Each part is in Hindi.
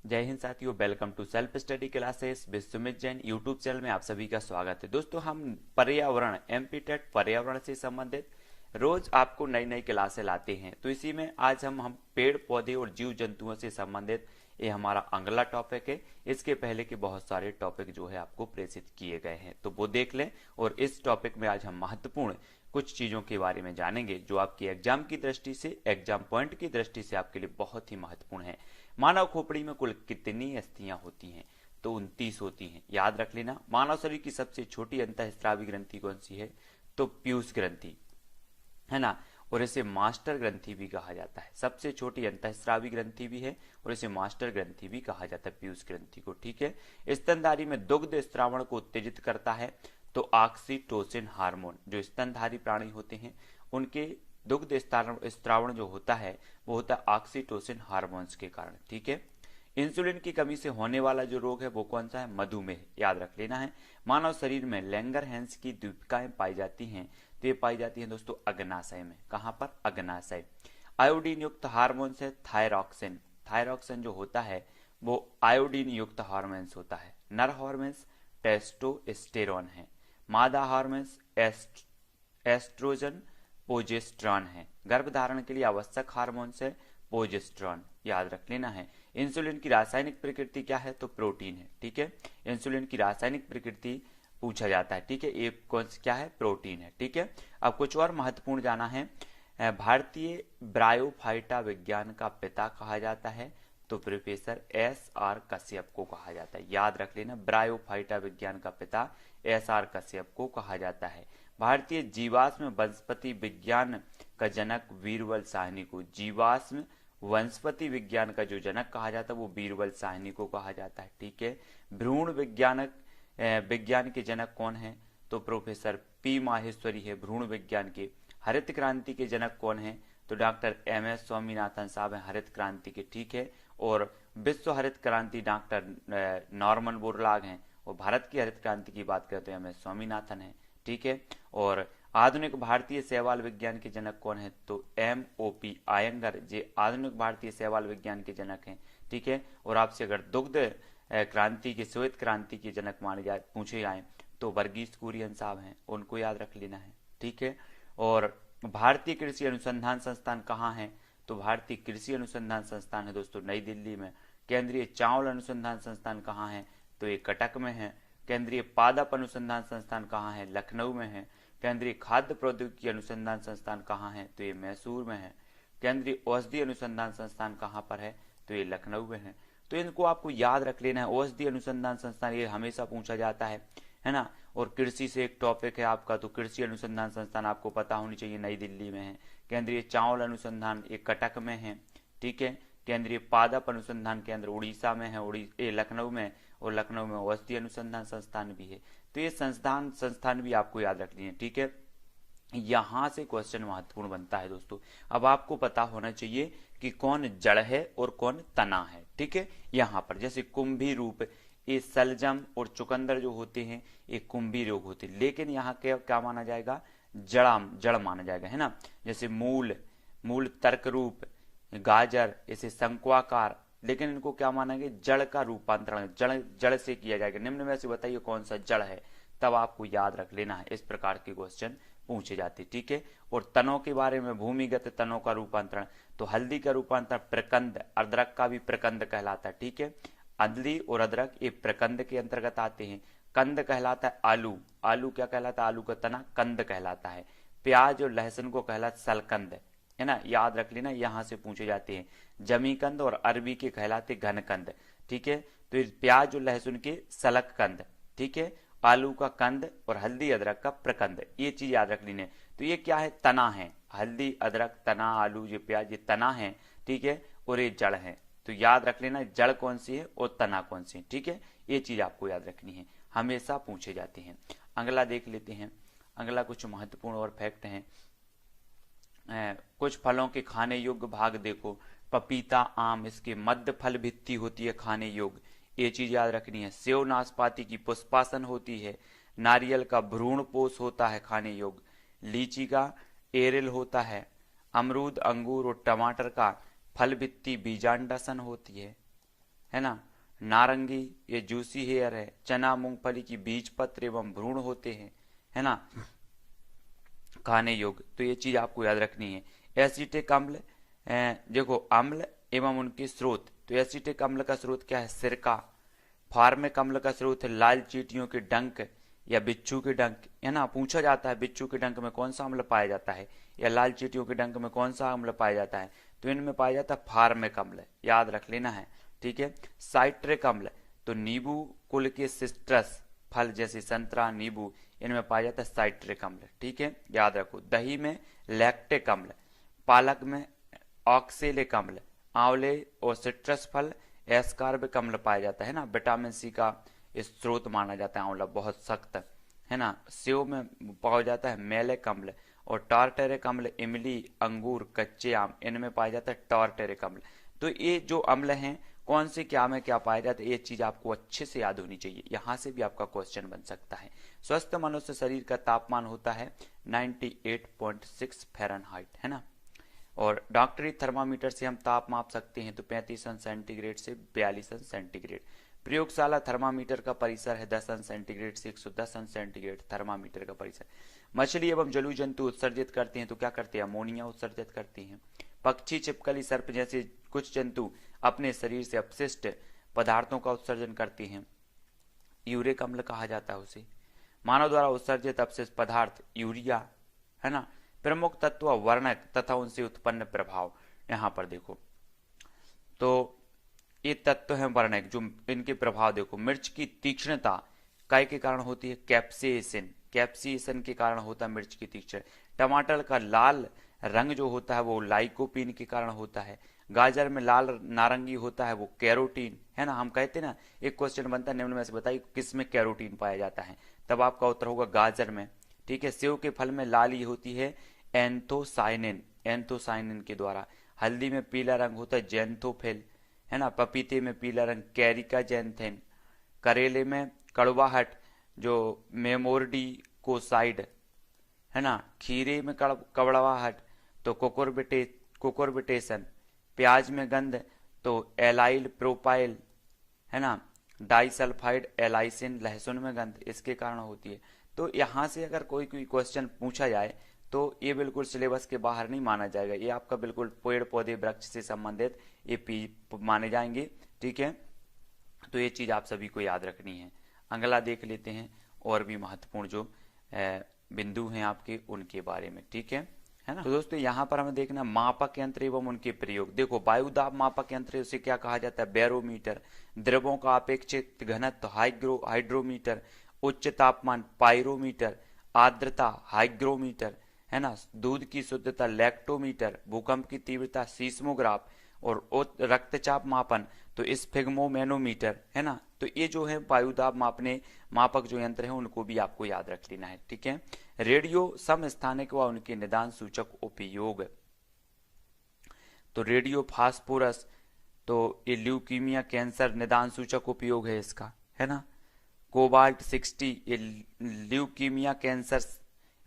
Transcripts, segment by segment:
जय हिंद साथियों, welcome to self study classes with Sumit Jain YouTube channel में आप सभी का स्वागत है। दोस्तों, हम पर्यावरण एमपी टेट पर्यावरण से संबंधित रोज आपको नई नई क्लासें लाते हैं। तो इसी में आज हम पेड़ पौधे और जीव जंतुओं से संबंधित ये हमारा अगला टॉपिक है। इसके पहले के बहुत सारे टॉपिक जो है आपको प्रेषित किए गए हैं, तो वो देख लें। और इस टॉपिक में आज हम महत्वपूर्ण कुछ चीजों के बारे में जानेंगे जो आपकी एग्जाम की दृष्टि से, एग्जाम पॉइंट की दृष्टि से आपके लिए बहुत ही महत्वपूर्ण है। मानव खोपड़ी में कुल कितनी अस्थियां होती हैं? तो 29 होती हैं। याद रख लेना। मानव शरीर की सबसे छोटी अंतःस्रावी ग्रंथि कौन सी है? तो पीयूष ग्रंथि है ना। और इसे मास्टर ग्रंथि भी कहा जाता है। सबसे छोटी अंतःस्रावी ग्रंथि भी है और इसे मास्टर ग्रंथि भी कहा जाता है, पीयूष ग्रंथि को। ठीक है। स्तनधारी में दुग्ध स्त्रावण को उत्तेजित करता है तो ऑक्सीटोसिन हार्मोन। जो स्तनधारी प्राणी होते हैं उनके दुग्ध स्त्रावण जो होता है वो होता है ऑक्सीटोसिन हार्मोन्स के कारण। ठीक है। इंसुलिन की कमी से होने वाला जो रोग है वो कौन सा है? मधुमेह। याद रख लेना है। मानव शरीर में लैंगरहैंस की द्वीपिकाएं पाई जाती हैं, तो ये पाई जाती हैं दोस्तों अग्नाशय में। कहां पर? अग्नाशय। आयोडीन युक्त हार्मोन्स है थायरॉक्सिन। थायरॉक्सिन जो होता है वो आयोडीन युक्त हार्मोन्स होता है। नर हार्मोन्स टेस्टोस्टेरोन है। मादा हार्मोन्स एस्ट्रोजन प्रोजेस्टेरॉन है। गर्भधारण के लिए आवश्यक हार्मोन्स है प्रोजेस्टेरॉन। याद रख लेना है। इंसुलिन की रासायनिक प्रकृति क्या है? तो प्रोटीन है। ठीक है। इंसुलिन की रासायनिक प्रकृति पूछा जाता है। ठीक है। ये कौन क्या है? प्रोटीन है। ठीक है। अब कुछ और महत्वपूर्ण जाना है। भारतीय ब्रायोफाइटा विज्ञान का पिता कहा जाता है तो प्रोफेसर एस आर कश्यप को कहा जाता है। याद रख लेना। ब्रायोफाइटा विज्ञान का पिता एस आर कश्यप को कहा जाता है। भारतीय जीवाश्म वनस्पति विज्ञान का जनक बीरबल साहनी को, जीवाश्म वनस्पति विज्ञान का जो जनक कहा जाता है वो बीरबल साहनी को कहा जाता है। ठीक है। भ्रूण विज्ञान के जनक कौन है? तो प्रोफेसर पी माहेश्वरी है भ्रूण विज्ञान के। हरित क्रांति के जनक कौन है? तो डॉक्टर एम एस स्वामीनाथन साहब हैं हरित क्रांति के। ठीक है। और विश्व हरित क्रांति डॉक्टर नॉर्मन बोरलाग हैं। और भारत की हरित क्रांति की बात करें तो एम एस स्वामीनाथन है। ठीक है। और आधुनिक भारतीय शैवाल विज्ञान के जनक कौन है? तो एम ओ पी आयंगर जे आधुनिक भारतीय शैवाल विज्ञान के जनक हैं। ठीक है। और आपसे अगर दुग्ध क्रांति के, श्वेत क्रांति के जनक माने जाए, पूछे जाए तो वर्गीस कुरियन साहब हैं, उनको याद रख लेना है। ठीक है। और भारतीय कृषि अनुसंधान संस्थान कहाँ है? तो भारतीय कृषि अनुसंधान संस्थान है दोस्तों नई दिल्ली में। केंद्रीय चावल अनुसंधान संस्थान कहाँ है? तो ये कटक में है। केंद्रीय पादप अनुसंधान संस्थान कहाँ है? लखनऊ में है। केंद्रीय खाद्य प्रौद्योगिकी अनुसंधान संस्थान कहाँ है? तो ये मैसूर में है। केंद्रीय औषधि अनुसंधान संस्थान कहाँ पर है? तो ये लखनऊ में है। तो इनको आपको याद रख लेना है। औषधि अनुसंधान संस्थान ये हमेशा पूछा जाता है ना। और कृषि से एक टॉपिक है आपका, तो कृषि अनुसंधान संस्थान आपको पता होनी चाहिए, नई दिल्ली में है। केंद्रीय चावल अनुसंधान एक कटक में है। ठीक है। केंद्रीय पादप अनुसंधान केंद्र उड़ीसा में है, लखनऊ में। और लखनऊ में औषधि अनुसंधान संस्थान भी है। तो ये संस्थान भी आपको याद रखनी है। ठीक है। यहां से क्वेश्चन महत्वपूर्ण बनता है दोस्तों। अब आपको पता होना चाहिए कि कौन जड़ है और कौन तना है। ठीक है। यहां पर जैसे कुंभी रूप, ये सलजम और चुकंदर जो होते हैं ये कुंभी रोग होते हैं, लेकिन यहाँ क्या माना जाएगा? जड़ माना जाएगा, है ना। जैसे मूल तर्क रूप, गाजर इसे शंक्वाकार, लेकिन इनको क्या माना गया? जड़ का रूपांतरण जड़ से किया जाएगा। निम्न में से बताइए कौन सा जड़ है? तब आपको याद रख लेना है। इस प्रकार के क्वेश्चन पूछे जाते। ठीक है। और तनों के बारे में, भूमिगत तनों का रूपांतरण, तो हल्दी का रूपांतरण प्रकंद, अदरक का भी प्रकंद कहलाता है। ठीक है। हल्दी और अदरक ये प्रकंद के अंतर्गत आते हैं। कंद कहलाता है आलू। आलू क्या कहलाता है? आलू का तना कंद कहलाता है। प्याज और लहसुन को कहलाता सलकंद, है ना। याद रख लेना, यहां से पूछे जाते हैं। जमीकंद और अरबी के कहलाते घनकंद। ठीक है। तो प्याज और लहसुन के सलक कंद। ठीक है। आलू का कंद और हल्दी अदरक का प्रकंद, ये चीज याद रख लेनी है। तो ये क्या है? तना है। हल्दी अदरक तना, आलू ये प्याज, ये तना है। ठीक है। और ये जड़ है। तो याद रख लेना जड़ कौन सी है और तना कौन सी है। ठीक है। ये चीज आपको याद रखनी है, हमेशा पूछे जाते हैं। अगला देख लेते हैं। अगला कुछ महत्वपूर्ण और फैक्ट हैं। कुछ फलों के खाने योग्य भाग देखो। पपीता, आम, इसके मध्य फल भित्ति होती है खाने योग्य, ये चीज याद रखनी है। सेव नाशपाती की पुष्पासन होती है। नारियल का भ्रूण पोष होता है खाने योग्य। लीची का एरिल होता है। अमरूद, अंगूर और टमाटर का फल भित्ति बीजांडासन होती है। है ना। नारंगी ये जूसी हेयर है। चना मूंगफली की बीज पत्र एवं भ्रूण होते हैं, है ना, खाने योग्य। तो ये चीज आपको याद रखनी है। एसिटिक अम्ल, देखो अम्ल एवं उनके स्रोत। तो एसिटिक अम्ल का स्रोत क्या है? सिरका। फार्मिक अम्ल का स्रोत है लाल चींटियों के डंक या बिच्छू के डंक, है ना। पूछा जाता है बिच्छू के डंक में कौन सा अम्ल पाया जाता है या लाल चींटियों के डंक में कौन सा अम्ल पाया जाता है, तो इनमें पाया जाता है फार्मिक अम्ल, याद रख लेना है, ठीक है। साइट्रिक अम्ल, तो नींबू कुल के सिट्रस फल जैसे संतरा, नींबू, इनमें पाया जाता है साइट्रिक अम्ल, ठीक है, याद रखो। दही में लैक्टिक अम्ल, पालक में ऑक्सेलिक अम्ल, आंवले और सिट्रस फल एस्कार्बिक अम्ल पाया जाता है ना। विटामिन सी का स्रोत माना जाता है आंवला, बहुत सख्त है ना। सेव में पाया जाता है मैलिक अम्ल और टार्टेरिक अम्ल इमली, अंगूर, कच्चे आम, इनमें पाया जाता है टार्टेरिक अम्ल। तो ये जो अम्ल हैं कौन से क्या में क्या पाया जाता है, ये चीज आपको अच्छे से याद होनी चाहिए, यहां से भी आपका क्वेश्चन बन सकता है। स्वस्थ मनुष्य शरीर का तापमान होता है 98.6 फ़ारेनहाइट, है ना। और डॉक्टरी थर्मामीटर से हम ताप माप सकते हैं तो 35 अंश सेंटीग्रेड से 42 अंश सेंटीग्रेड। प्रयोगशाला थर्मामीटर का परिसर है 10 अंश सेंटीग्रेड से 110 अंश सेंटीग्रेड थर्मामीटर का परिसर। मछली एवं जलु जंतु उत्सर्जित करते हैं तो क्या करते हैं? अमोनिया उत्सर्जित करती हैं। पक्षी, छिपकली, सर्प जैसे कुछ जंतु अपने शरीर से अपशिष्ट पदार्थों का उत्सर्जन करती हैं, यूरिक अम्ल कहा जाता है उसे। मानव द्वारा उत्सर्जित अपशिष्ट पदार्थ यूरिया, है ना। प्रमुख तत्व वर्णक तथा उनसे उत्पन्न प्रभाव, यहां पर देखो तो ये तत्व है वर्णक, जो इनके प्रभाव देखो। मिर्च की तीक्ष्णता काय के कारण होती है? कैप्सेसिन, कैप्सेसिन के कारण होता है मिर्च की तीक्ष्ण। टमाटर का लाल रंग जो होता है वो लाइकोपीन के कारण होता है। गाजर में लाल नारंगी होता है वो कैरोटीन, है ना। हम कहते हैं ना, एक क्वेश्चन बनता है निम्न में से बताइए किस में कैरोटीन पाया जाता है, तब आपका उत्तर होगा गाजर में, ठीक है। सेव के फल में लाली होती है एंथोसाइनिन, एंथोसाइनिन के द्वारा। हल्दी में पीला रंग होता है जेंथोफिल, है ना। पपीते में पीला रंग कैरिका जेंथेन। करेले में कड़वाहट जो मेमोरडी कोसाइड, है ना। खीरे में कड़वाहट तो कोकोरबिटेशन। प्याज में गंध तो एलाइल प्रोपाइल, है ना। डाइसल्फाइड एलाइसिन, लहसुन में गंध इसके कारण होती है। तो यहां से अगर कोई क्वेश्चन पूछा जाए तो ये बिल्कुल सिलेबस के बाहर नहीं माना जाएगा, ये आपका बिल्कुल पेड़ पौधे वृक्ष से संबंधित ये माने जाएंगे, ठीक है। तो ये चीज आप सभी को याद रखनी है। अगला देख लेते हैं और भी महत्वपूर्ण जो बिंदु हैं आपके उनके बारे में, ठीक है ना। तो दोस्तों यहाँ पर हमें देखना मापक यंत्र एवं उनके प्रयोग। देखो वायुदाब मापक यंत्र उसे क्या कहा जाता है? बैरोमीटर। द्रवों का अपेक्षित घनत्व हाइड्रोमीटर। उच्च तापमान पाइरोमीटर। आर्द्रता हाइग्रोमीटर, है ना। दूध की शुद्धता लैक्टोमीटर। भूकंप की तीव्रता सीस्मोग्राफ। और रक्तचाप मापन तो स्फिग्मोमेनोमीटर, है ना। तो ये जो है वायुदाब मापने मापक जो यंत्र है उनको भी आपको याद रख लेना है, ठीक है। रेडियो समस्थानिक व उनके निदान सूचक उपयोग। तो रेडियो फास्फोरस तो ये ल्यूकीमिया कैंसर निदान सूचक उपयोग है इसका, है ना। कोबाल्ट 60 ये ल्यूकीमिया कैंसर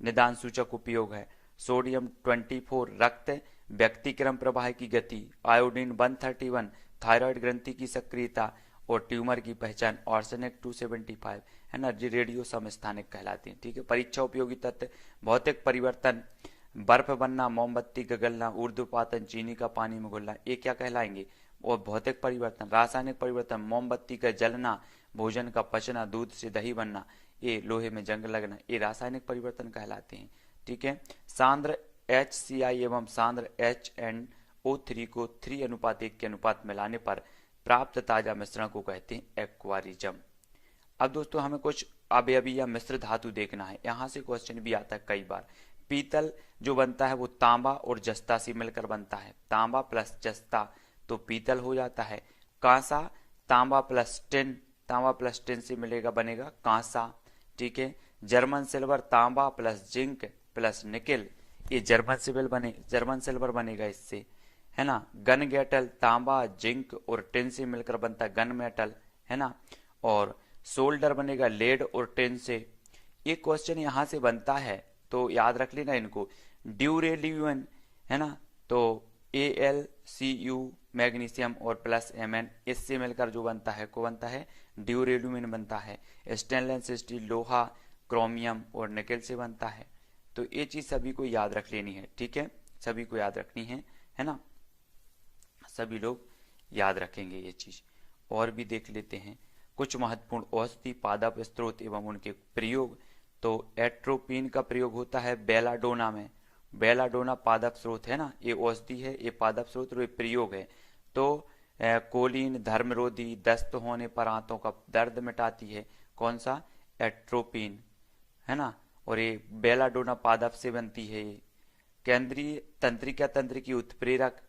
निदान सूचक उपयोग है। सोडियम 24 रक्त व्यक्तिक्रम प्रवाह की गति। आयोडीन 131 थायराइड ग्रंथि की सक्रियता और ट्यूमर की पहचान। आर्सेनिक 275, है ना। रेडियो समस्थानिक कहलाते हैं, ठीक है। परीक्षा उपयोगी तत्व भौतिक परिवर्तन, बर्फ बनना, मोमबत्ती गगलना, ऊर्ध्वपातन, चीनी का पानी में घुलना, ये क्या कहलाएंगे? और भौतिक परिवर्तन। रासायनिक परिवर्तन मोमबत्ती का जलना, भोजन का पचना, दूध से दही बनना, ये लोहे में जंग लगना, ये रासायनिक परिवर्तन कहलाते हैं, ठीक है। सांद्र HCl एवं सांद्र HNO3 को 3:1 के अनुपात में लाने पर प्राप्त ताजा मिश्रण को कहते हैं एक्वारिज्म। अब दोस्तों हमें कुछ अवयवी या मिश्र धातु देखना है, यहां से क्वेश्चन भी आता है कई बार। पीतल जो बनता है वो तांबा और जस्ता से मिलकर बनता है, तांबा प्लस जस्ता तो पीतल हो जाता है। कांसा तांबा प्लस टिन, तांबा प्लस टिन से मिलेगा बनेगा कांसा, ठीक है। जर्मन सिल्वर तांबा प्लस जिंक प्लस निकेल, ये जर्मन सिल्वर बनेगा इससे, है ना। गन गेटल तांबा जिंक और टिन से मिलकर बनता है गन मेटल, है ना। और सोल्डर बनेगा लेड और टिन से। ये क्वेश्चन यहां से बनता है तो याद रख लेना इनको। ड्यूरेलियन, है ना, तो AlCu मैग्नीशियम और प्लस Mn, इससे मिलकर जो बनता है को बनता है ड्यूरेलुमिन बनता है। स्टेनलेस स्टील लोहा, क्रोमियम और निकेल से बनता है। तो ये चीज सभी को याद रख लेनी है, ठीक है, सभी को याद रखनी है ना, सभी लोग याद रखेंगे ये चीज। और भी देख लेते हैं कुछ महत्वपूर्ण औषधि पादप स्रोत एवं उनके प्रयोग। तो एट्रोपिन का प्रयोग होता है बेलाडोना में। बेलाडोना पादप स्रोत है ना, ये औषधि है, ये पादप स्रोत और ये प्रयोग है। तो कोलिन धर्मरोधी, दस्त होने पर आंतों का दर्द मिटाती है, कौन सा, एट्रोपिन, है ना। और ये बेलाडोना पादप से बनती है। ये केंद्रीय तंत्रिका तंत्र की उत्प्रेरक,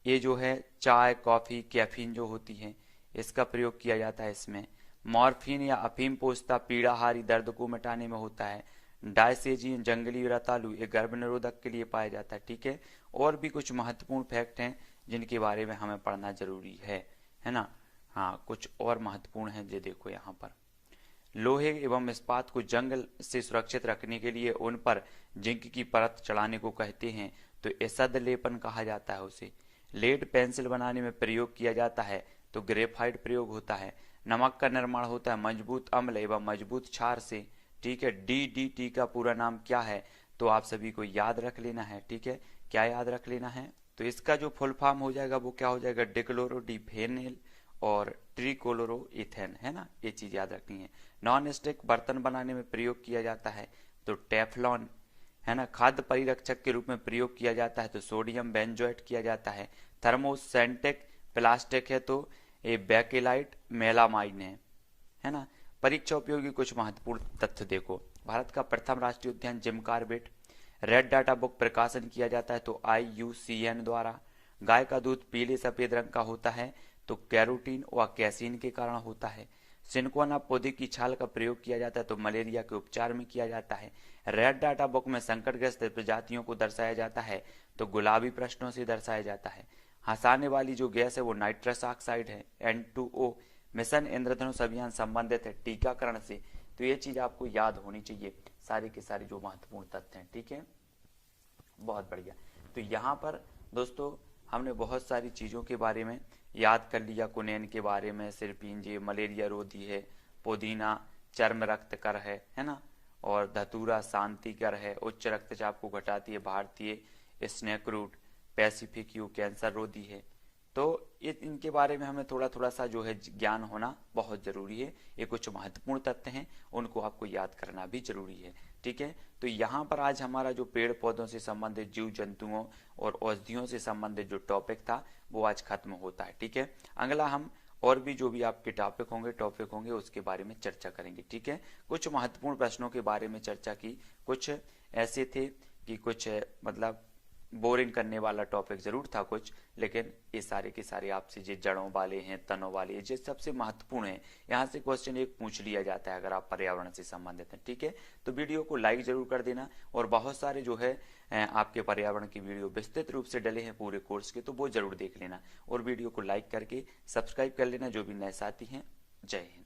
ये जो है चाय कॉफी कैफीन जो होती है इसका प्रयोग किया जाता है इसमें। मॉर्फिन या अफीम पोस्ता पीड़ाहारी दर्द को मिटाने में होता है। डायसेजिन जंगली रतालू, ये गर्भ निरोधक के लिए पाया जाता है, ठीक है। और भी कुछ महत्वपूर्ण फैक्ट हैं जिनके बारे में हमें पढ़ना जरूरी है ना। हाँ, कुछ और महत्वपूर्ण है, ये देखो यहाँ पर लोहे एवं इस्पात को जंग से सुरक्षित रखने के लिए उन पर जिंक की परत चढ़ाने को कहते हैं, तो एसद लेपन कहा जाता है उसे। लेड पेंसिल बनाने में प्रयोग किया जाता है, तो ग्रेफाइट प्रयोग होता है। नमक का निर्माण होता है मजबूत अम्ल एवं मजबूत क्षार से, ठीक है। DDT का पूरा नाम क्या है, तो आप सभी को याद रख लेना है, ठीक है। क्या याद रख लेना है, तो इसका जो फुल फॉर्म हो जाएगा वो क्या हो जाएगा, डिक्लोरोडिफेनिल और ट्रिक्लोरोइथेन, है ना, ये चीज याद रखनी है। नॉन स्टिक बर्तन बनाने में प्रयोग किया जाता है, तो टेफ्लॉन, है ना। खाद्य परिरक्षक के रूप में प्रयोग किया जाता है, तो सोडियम बेंजोएट किया जाता है। थर्मोसेंटिक प्लास्टिक है, तो ये बेकेलाइट मेलामाइन है ना। परीक्षा उपयोगी कुछ महत्वपूर्ण तथ्य देखो। भारत का प्रथम राष्ट्रीय उद्यान Jim Corbett. Red data book प्रकाशन किया जाता है, तो IUCN द्वारा। गाय का दूध पीले सफेद रंग का होता है, तो कैरोटीन व कैसीन के कारण होता है। सिनकोना पौधे की छाल का प्रयोग किया जाता है, तो मलेरिया के उपचार में किया जाता है। रेड डाटा बुक में संकटग्रस्त प्रजातियों को दर्शाया जाता है, तो गुलाबी प्रश्नों से दर्शाया जाता है। हंसाने वाली जो गैस है वो नाइट्रस ऑक्साइड है, N2O। मिशन इंद्रधनुष अभियान संबंधित है टीकाकरण से, तो ये चीज आपको याद होनी चाहिए, सारे के सारे जो महत्वपूर्ण तथ्य हैं, ठीक है। बहुत बढ़िया। तो यहाँ पर दोस्तों हमने बहुत सारी चीजों के बारे में याद कर लिया। कुनेन के बारे में, सिरपिंजे मलेरिया रोधी है, पुदीना चर्म रक्तकर है ना। और धतूरा शांतिकर है, उच्च रक्तचाप को घटाती है। भारतीय snake root Pacific yew cancer रोधी है। तो ये इनके बारे में हमें थोड़ा थोड़ा सा जो है ज्ञान होना बहुत जरूरी है। ये कुछ महत्वपूर्ण तथ्य हैं, उनको आपको याद करना भी जरूरी है, ठीक है। तो यहाँ पर आज हमारा जो पेड़ पौधों से संबंधित, जीव जंतुओं और औषधियों से संबंधित जो टॉपिक था वो आज खत्म होता है, ठीक है। अगला हम और भी जो भी आपके टॉपिक होंगे उसके बारे में चर्चा करेंगे, ठीक है। कुछ महत्वपूर्ण प्रश्नों के बारे में चर्चा की, कुछ ऐसे थे कि कुछ मतलब बोरिंग करने वाला टॉपिक जरूर था कुछ, लेकिन ये सारे के सारे आपसे जो जड़ों वाले हैं, तनों वाले, ये सबसे महत्वपूर्ण है। यहाँ से क्वेश्चन एक पूछ लिया जाता है अगर आप पर्यावरण से संबंधित हैं, ठीक है। तो वीडियो को लाइक जरूर कर देना। और बहुत सारे जो है आपके पर्यावरण की वीडियो विस्तृत रूप से डले हैं पूरे कोर्स के, तो वो जरूर देख लेना। और वीडियो को लाइक करके सब्सक्राइब कर लेना जो भी नए साथी हैं। जय हिंद।